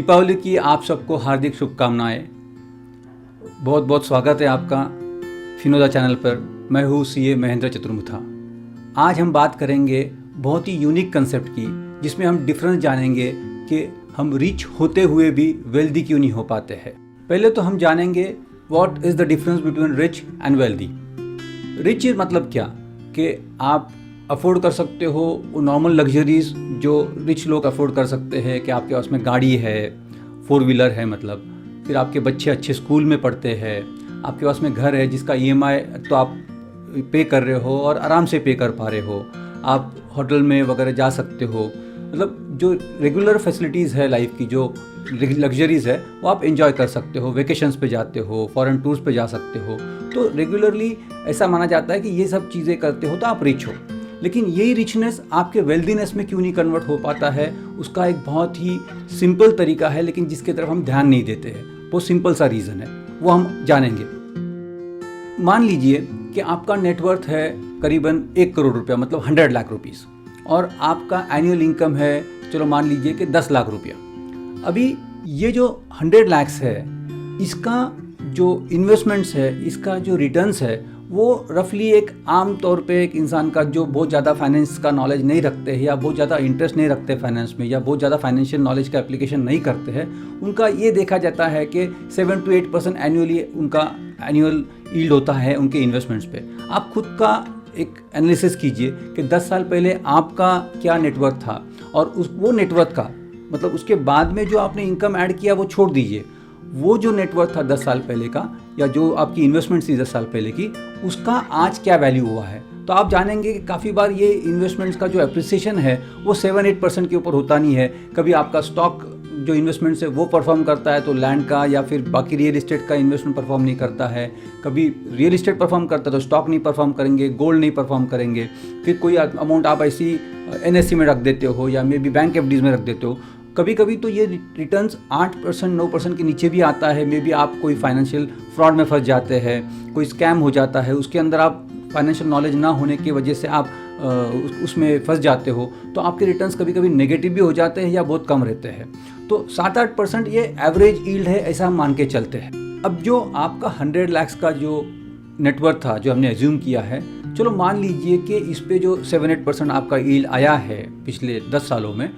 दीपावली की आप सबको हार्दिक शुभकामनाएं। बहुत बहुत स्वागत है आपका फिनोदा चैनल पर। मैं हूँ सीए महेंद्र चतुर्मुथा। आज हम बात करेंगे बहुत ही यूनिक कंसेप्ट की, जिसमें हम डिफरेंस जानेंगे कि हम रिच होते हुए भी वेल्दी क्यों नहीं हो पाते हैं। पहले तो हम जानेंगे what is the difference between rich and wealthy. Rich मतलब क्या कि आप अफोर्ड कर सकते हो वो नॉर्मल लग्जरीज जो रिच लोग अफोर्ड कर सकते हैं, कि आपके पास में गाड़ी है, 4 व्हीलर है, मतलब फिर आपके बच्चे अच्छे स्कूल में पढ़ते हैं, आपके पास में घर है जिसका ईएमआई तो आप पे कर रहे हो और आराम से पे कर पा रहे हो, आप होटल में वगैरह जा सकते हो, मतलब जो रेगुलर फैसिलिटीज़ है लाइफ की, जो लग्जरीज़ है वो आप एंजॉय कर सकते हो, वेकेशंस पे जाते हो, फॉरेन टूर्स पे जा सकते हो। तो रेगुलरली ऐसा माना जाता है कि ये सब चीज़ें करते हो तो आप रिच हो। लेकिन यही रिचनेस आपके वेल्दीनेस में क्यों नहीं कन्वर्ट हो पाता है, उसका एक बहुत ही सिंपल तरीका है, लेकिन जिसकी तरफ हम ध्यान नहीं देते हैं। वो सिंपल सा रीज़न है, वो हम जानेंगे। मान लीजिए कि आपका नेटवर्थ है करीबन 1 करोड़ रुपया, मतलब 100 लाख रुपीज़, और आपका एनुअल इनकम है, चलो मान लीजिए कि 10 लाख रुपया। अभी ये जो 100 लैक्स है, इसका जो इन्वेस्टमेंट्स है, इसका जो रिटर्न्स है, वो रफली एक आम तौर पे एक इंसान का जो बहुत ज़्यादा फाइनेंस का नॉलेज नहीं रखते हैं, या बहुत ज़्यादा इंटरेस्ट नहीं रखते फाइनेंस में, या बहुत ज़्यादा फाइनेंशियल नॉलेज का एप्लीकेशन नहीं करते हैं, उनका ये देखा जाता है कि 7 to 8% एनुअली उनका एनुअल यील्ड होता है उनके इन्वेस्टमेंट्स पे। आप खुद का एक एनालिसिस कीजिए कि 10 साल पहले आपका क्या नेटवर्थ था, और वो नेटवर्थ का मतलब उसके बाद में जो आपने इनकम ऐड किया वो छोड़ दीजिए, वो जो नेटवर्थ था 10 साल पहले का, या जो आपकी इन्वेस्टमेंट थी 10 साल पहले की, उसका आज क्या वैल्यू हुआ है। तो आप जानेंगे कि काफ़ी बार ये इन्वेस्टमेंट्स का जो एप्रिसिएशन है वो 7-8% के ऊपर होता नहीं है। कभी आपका स्टॉक जो इन्वेस्टमेंट्स है वो परफॉर्म करता है तो लैंड का या फिर बाकी रियल इस्टेट का इन्वेस्टमेंट परफॉर्म नहीं करता है। कभी रियल इस्टेट परफॉर्म करता है तो स्टॉक नहीं परफॉर्म करेंगे, गोल्ड नहीं परफॉर्म करेंगे। फिर कोई अमाउंट आप ऐसी एनएससी में रख देते हो, या मे बी बैंक एफडीज में रख देते हो। कभी कभी तो ये रिटर्न्स 8% 9% के नीचे भी आता है। मे बी आप कोई फाइनेंशियल फ्रॉड में फंस जाते हैं, कोई स्कैम हो जाता है, उसके अंदर आप फाइनेंशियल नॉलेज ना होने की वजह से आप उसमें फंस जाते हो, तो आपके रिटर्न्स कभी कभी नेगेटिव भी हो जाते हैं या बहुत कम रहते हैं। तो 7-8% ये एवरेज यील्ड है, ऐसा हम मान के चलते हैं। अब जो आपका 100 लैक्स का जो नेटवर्थ था, जो हमने एज्यूम किया है, चलो मान लीजिए कि इस पर जो 7-8% आपका यील्ड आया है पिछले 10 सालों में,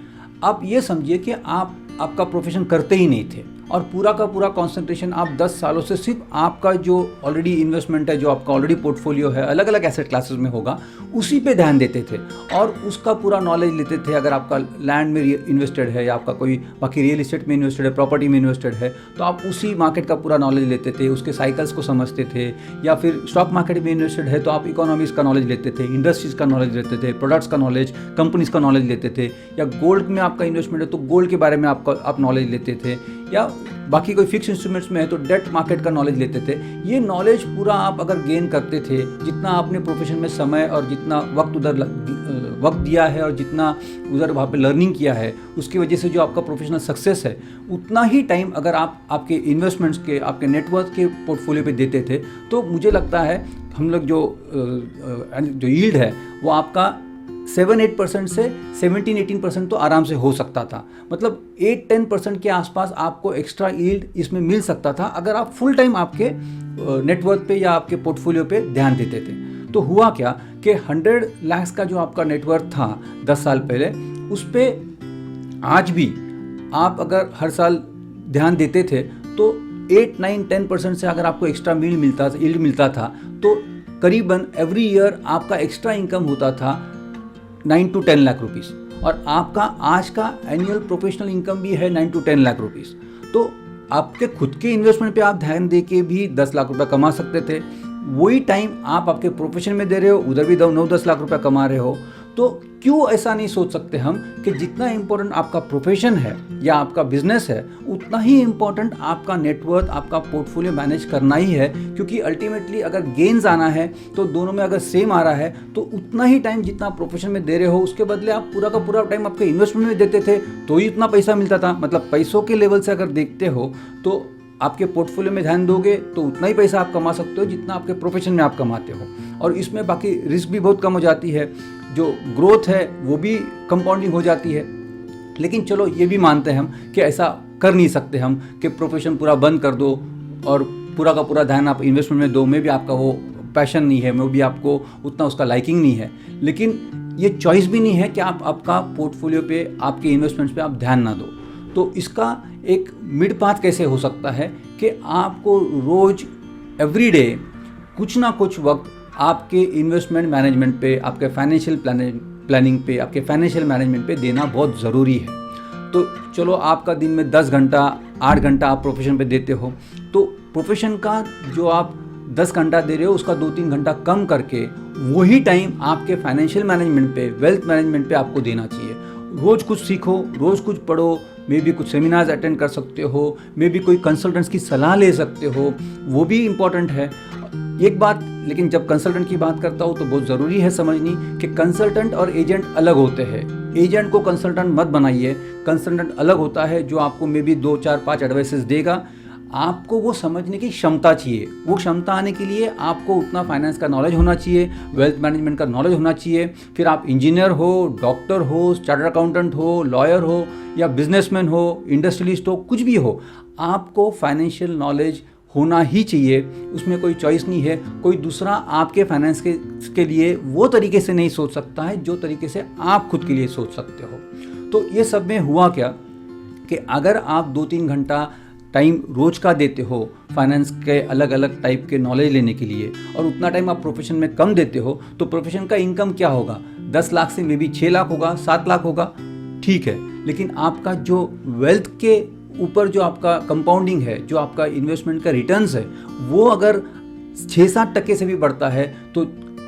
आप ये समझिए कि आपका प्रोफेशन करते ही नहीं थे, और पूरा का पूरा कंसंट्रेशन आप 10 सालों से सिर्फ आपका जो ऑलरेडी इन्वेस्टमेंट है, जो आपका ऑलरेडी पोर्टफोलियो है, अलग अलग एसेट क्लासेस में होगा, उसी पे ध्यान देते थे और उसका पूरा नॉलेज लेते थे। अगर आपका लैंड में इन्वेस्टेड है, या आपका कोई बाकी रियल इस्टेट में इन्वेस्टेड है, प्रॉपर्टी में इन्वेस्टेड है, तो आप उसी मार्केट का पूरा नॉलेज लेते थे, उसके साइकिल्स को समझते थे। या फिर स्टॉक मार्केट में इन्वेस्टेड है तो आप इकोनॉमिक्स का नॉलेज लेते थे, इंडस्ट्रीज़ का नॉलेज लेते थे, प्रोडक्ट्स का नॉलेज, कंपनीज का नॉलेज लेते थे। या गोल्ड में आपका इन्वेस्टमेंट है तो गोल्ड के बारे में आप नॉलेज लेते थे, या बाकी कोई फिक्स इंस्ट्रूमेंट्स में है तो डेट मार्केट का नॉलेज लेते थे। ये नॉलेज पूरा आप अगर गेन करते थे, जितना आपने प्रोफेशन में समय और जितना वक्त दिया है और जितना उधर वहाँ पे लर्निंग किया है, उसकी वजह से जो आपका प्रोफेशनल सक्सेस है, उतना ही टाइम अगर आप आपके इन्वेस्टमेंट्स के, आपके नेटवर्थ के पोर्टफोलियो पे देते थे, तो मुझे लगता है हम लोग जो यील्ड है वो आपका 7-8% से 17-18% तो आराम से हो सकता था। मतलब 8-10% के आसपास आपको एक्स्ट्रा यील्ड इसमें मिल सकता था, अगर आप फुल टाइम आपके नेटवर्थ पे या आपके पोर्टफोलियो पे ध्यान देते थे। तो हुआ क्या कि 100 लाख का जो आपका नेटवर्थ था 10 साल पहले, उस पर आज भी आप अगर हर साल ध्यान देते थे तो 8-9-10% से अगर आपको एक्स्ट्रा यील्ड मिलता था, तो करीबन एवरी ईयर आपका एक्स्ट्रा इनकम होता था 9 to 10 लाख रुपीज़, और आपका आज का एनुअल प्रोफेशनल इनकम भी है 9 to 10 लाख रुपीज़। तो आपके खुद के इन्वेस्टमेंट पे आप ध्यान दे के भी 10 लाख रुपया कमा सकते थे। वही टाइम आप आपके प्रोफेशन में दे रहे हो, उधर भी 9-10 लाख रुपया कमा रहे हो। तो क्यों ऐसा नहीं सोच सकते हम कि जितना इम्पोर्टेंट आपका प्रोफेशन है या आपका बिजनेस है, उतना ही इम्पोर्टेंट आपका नेटवर्थ, आपका पोर्टफोलियो मैनेज करना ही है। क्योंकि अल्टीमेटली अगर गेन्स आना है तो दोनों में अगर सेम आ रहा है, तो उतना ही टाइम जितना प्रोफेशन में दे रहे हो, उसके बदले आप पूरा का पूरा टाइम आपके इन्वेस्टमेंट में देते थे, तो ही इतना पैसा मिलता था। मतलब पैसों के लेवल से अगर देखते हो तो आपके पोर्टफोलियो में ध्यान दोगे तो उतना ही पैसा आप कमा सकते हो जितना आपके प्रोफेशन में आप कमाते हो, और इसमें बाकी रिस्क भी बहुत कम हो जाती है, जो ग्रोथ है वो भी कंपाउंडिंग हो जाती है। लेकिन चलो ये भी मानते हैं हम कि ऐसा कर नहीं सकते हम कि प्रोफेशन पूरा बंद कर दो और पूरा का पूरा ध्यान आप इन्वेस्टमेंट में दो। में भी आपका वो पैशन नहीं है, में भी आपको उतना उसका लाइकिंग नहीं है, लेकिन ये चॉइस भी नहीं है कि आप आपका पोर्टफोलियो पे, आपके इन्वेस्टमेंट्स पे आप ध्यान ना दो। तो इसका एक मिड पाथ कैसे हो सकता है कि आपको रोज़ एवरीडे कुछ ना कुछ वक्त आपके इन्वेस्टमेंट मैनेजमेंट पे, आपके फाइनेंशियल प्लानिंग पे, आपके फाइनेंशियल मैनेजमेंट पे देना बहुत ज़रूरी है। तो चलो आपका दिन में 10 घंटा 8 घंटा आप प्रोफेशन पे देते हो, तो प्रोफेशन का जो आप 10 घंटा दे रहे हो उसका 2-3 घंटा कम करके वही टाइम आपके फाइनेंशियल मैनेजमेंट पे, वेल्थ मैनेजमेंट पे आपको देना चाहिए। रोज़ कुछ सीखो, रोज़ कुछ पढ़ो, मे भी कुछ सेमिनार्स अटेंड कर सकते हो, मे भी कोई कंसल्टेंट्स की सलाह ले सकते हो, वो भी इम्पॉर्टेंट है। एक बात, लेकिन जब कंसल्टेंट की बात करता हूँ तो बहुत ज़रूरी है समझनी कि कंसल्टेंट और एजेंट अलग होते हैं। एजेंट को कंसल्टेंट मत बनाइए। कंसल्टेंट अलग होता है जो आपको मे बी 2, 4, 5 एडवाइसेस देगा। आपको वो समझने की क्षमता चाहिए। वो क्षमता आने के लिए आपको उतना फाइनेंस का नॉलेज होना चाहिए, वेल्थ मैनेजमेंट का नॉलेज होना चाहिए। फिर आप इंजीनियर हो, डॉक्टर हो, चार्टर्ड अकाउंटेंट हो, लॉयर हो या बिजनेसमैन हो, इंडस्ट्रियलिस्ट हो, कुछ भी हो, आपको फाइनेंशियल नॉलेज होना ही चाहिए। उसमें कोई चॉइस नहीं है। कोई दूसरा आपके फाइनेंस के लिए वो तरीके से नहीं सोच सकता है जो तरीके से आप खुद के लिए सोच सकते हो। तो ये सब में हुआ क्या कि अगर आप 2-3 घंटा टाइम रोज का देते हो फाइनेंस के अलग अलग टाइप के नॉलेज लेने के लिए, और उतना टाइम आप प्रोफेशन में कम देते हो, तो प्रोफेशन का इनकम क्या होगा? 10 लाख से मे बी 6 लाख होगा, 7 लाख होगा, ठीक है। लेकिन आपका जो वेल्थ के ऊपर जो आपका कंपाउंडिंग है, जो आपका इन्वेस्टमेंट का रिटर्न्स है, वो अगर 6-7% से भी बढ़ता है तो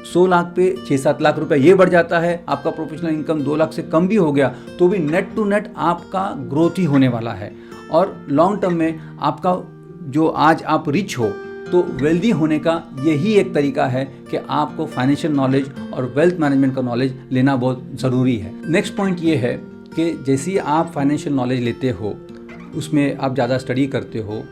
100 लाख पे 6-7 लाख रुपए ये बढ़ जाता है। आपका प्रोफेशनल इनकम 2 लाख से कम भी हो गया तो भी नेट टू नेट आपका ग्रोथ ही होने वाला है। और लॉन्ग टर्म में आपका जो आज आप रिच हो तो वेल्दी होने का यही एक तरीका है कि आपको फाइनेंशियल नॉलेज और वेल्थ मैनेजमेंट का नॉलेज लेना बहुत ज़रूरी है। नेक्स्ट पॉइंट ये है कि जैसे ही आप फाइनेंशियल नॉलेज लेते हो, उसमें आप ज़्यादा स्टडी करते हो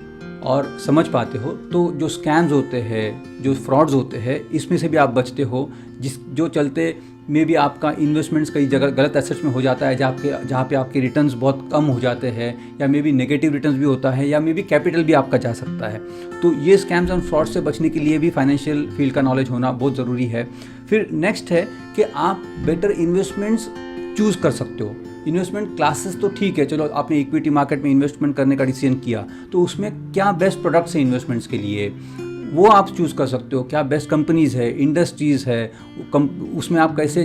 और समझ पाते हो, तो जो स्कैम्स होते हैं, जो फ्रॉड्स होते हैं, इसमें से भी आप बचते हो, जो चलते में भी आपका इन्वेस्टमेंट्स कई जगह गलत एसेट्स में हो जाता है, जहाँ पे आपके रिटर्न्स बहुत कम हो जाते हैं, या मे बी नेगेटिव रिटर्न्स भी होता है, या मे बी कैपिटल भी आपका जा सकता है। तो ये स्कैम्स एंड फ्रॉड से बचने के लिए भी फाइनेंशियल फील्ड का नॉलेज होना बहुत ज़रूरी है। फिर नेक्स्ट है कि आप बेटर इन्वेस्टमेंट्स चूज़ कर सकते हो। इन्वेस्टमेंट क्लासेस तो ठीक है, चलो आपने इक्विटी मार्केट में इन्वेस्टमेंट करने का डिसीजन किया, तो उसमें क्या बेस्ट प्रोडक्ट्स हैं इन्वेस्टमेंट्स के लिए, वो आप चूज़ कर सकते हो। क्या बेस्ट कंपनीज़ है, इंडस्ट्रीज़ है, उसमें आप कैसे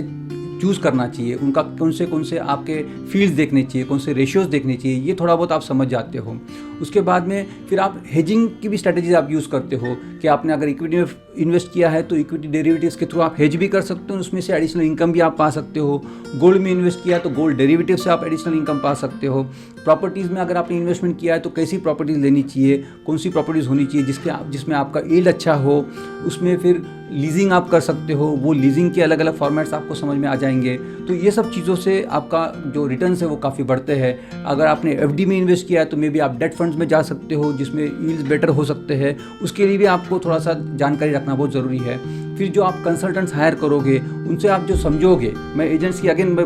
चूज़ करना चाहिए, उनका कौन से आपके फील्ड्स देखने चाहिए, कौन से रेशियोज़ देखने चाहिए, ये थोड़ा बहुत आप समझ जाते हो। उसके बाद में फिर आप हेजिंग की भी स्ट्रेटजीज आप यूज़ करते हो कि आपने अगर इक्विटी में इन्वेस्ट किया है तो इक्विटी डेरिवेटिव्स के थ्रू आप हेज भी कर सकते हो, उसमें से एडिशनल इनकम भी आप पा सकते हो। गोल्ड में इन्वेस्ट किया है तो गोल्ड डेरिवेटिव से आप एडिशनल इनकम पा सकते हो। प्रॉपर्टीज़ में अगर आपने इन्वेस्टमेंट किया है तो कैसी प्रॉपर्टीज़ लेनी चाहिए, कौन सी प्रॉपर्टीज़ होनी चाहिए जिसमें आपका यील्ड अच्छा हो। उसमें फिर लीजिंग आप कर सकते हो, वो लीजिंग के अलग अलग फॉर्मेट्स आपको समझ में आ जाएंगे। तो ये सब चीज़ों से आपका जो रिटर्न्स है वो काफ़ी बढ़ते हैं। अगर आपने एफडी में इन्वेस्ट किया है तो मे बी आप डेट फंड्स में जा सकते हो जिसमें यील्ड्स बेटर हो सकते हैं। उसके लिए भी आपको थोड़ा सा जानकारी रखना बहुत ज़रूरी है। फिर जो आप कंसल्टेंट्स हायर करोगे उनसे आप जो समझोगे, मैं एजेंट्स की अगेन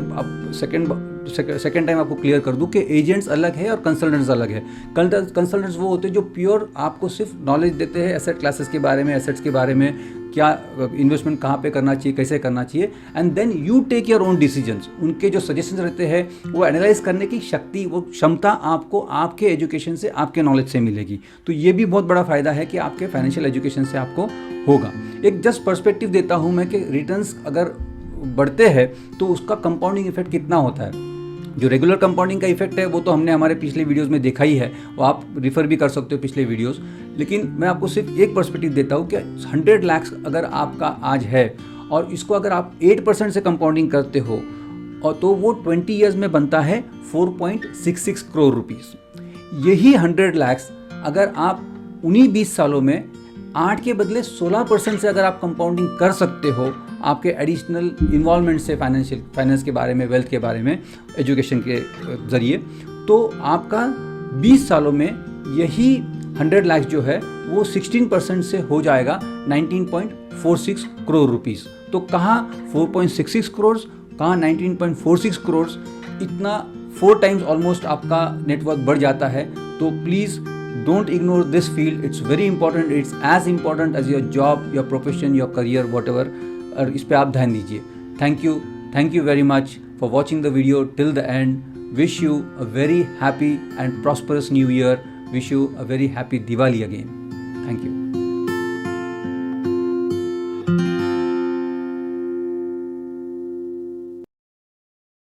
सेकेंड टाइम आपको क्लियर कर दूं कि एजेंट्स अलग है और कंसल्टेंट्स अलग है। कंसल्टेंट्स वो होते हैं जो प्योर आपको सिर्फ नॉलेज देते हैं एसेट क्लासेस के बारे में, एसेट्स के बारे में, क्या इन्वेस्टमेंट कहाँ पे करना चाहिए, कैसे करना चाहिए, and then you take your own decisions. उनके जो सजेशंस रहते हैं वो एनालाइज करने की शक्ति, वो क्षमता आपको आपके एजुकेशन से, आपके नॉलेज से मिलेगी। तो ये भी बहुत बड़ा फ़ायदा है कि आपके फाइनेंशियल एजुकेशन से आपको होगा। एक जस्ट पर्सपेक्टिव देता हूँ मैं कि रिटर्न्स अगर बढ़ते हैं तो उसका कंपाउंडिंग इफेक्ट कितना होता है। जो रेगुलर कंपाउंडिंग का इफेक्ट है वो तो हमने हमारे पिछले वीडियोस में देखा ही है, वो आप रिफ़र भी कर सकते हो पिछले वीडियोस। लेकिन मैं आपको सिर्फ एक पर्सपेक्टिव देता हूँ कि 100 लाख अगर आपका आज है और इसको अगर आप 8% से कंपाउंडिंग करते हो और तो वो 20 ईयर्स में बनता है 4.66 करोड़ रुपीज़। यही 100 लाख अगर आप उन्हीं 20 सालों में 8 के बदले 16% से अगर आप कंपाउंडिंग कर सकते हो आपके एडिशनल इन्वॉल्वमेंट से, फाइनेंस के बारे में, वेल्थ के बारे में, एजुकेशन के ज़रिए, तो आपका 20 सालों में यही 100 लाख जो है वो 16% से हो जाएगा 19.46 करोड़ रुपीज़। तो कहाँ 4.66 करोड़, कहाँ 19.46 करोड़, इतना 4 टाइम्स ऑलमोस्ट आपका नेटवर्क बढ़ जाता है। तो please don't ignore this field, it's very important, it's as important as your job, your profession, your career, whatever, और इस पर आप ध्यान दीजिए। Thank you very much for watching the video till the end. Wish you a very happy and prosperous new year. Wish you a very happy Diwali again. Thank you.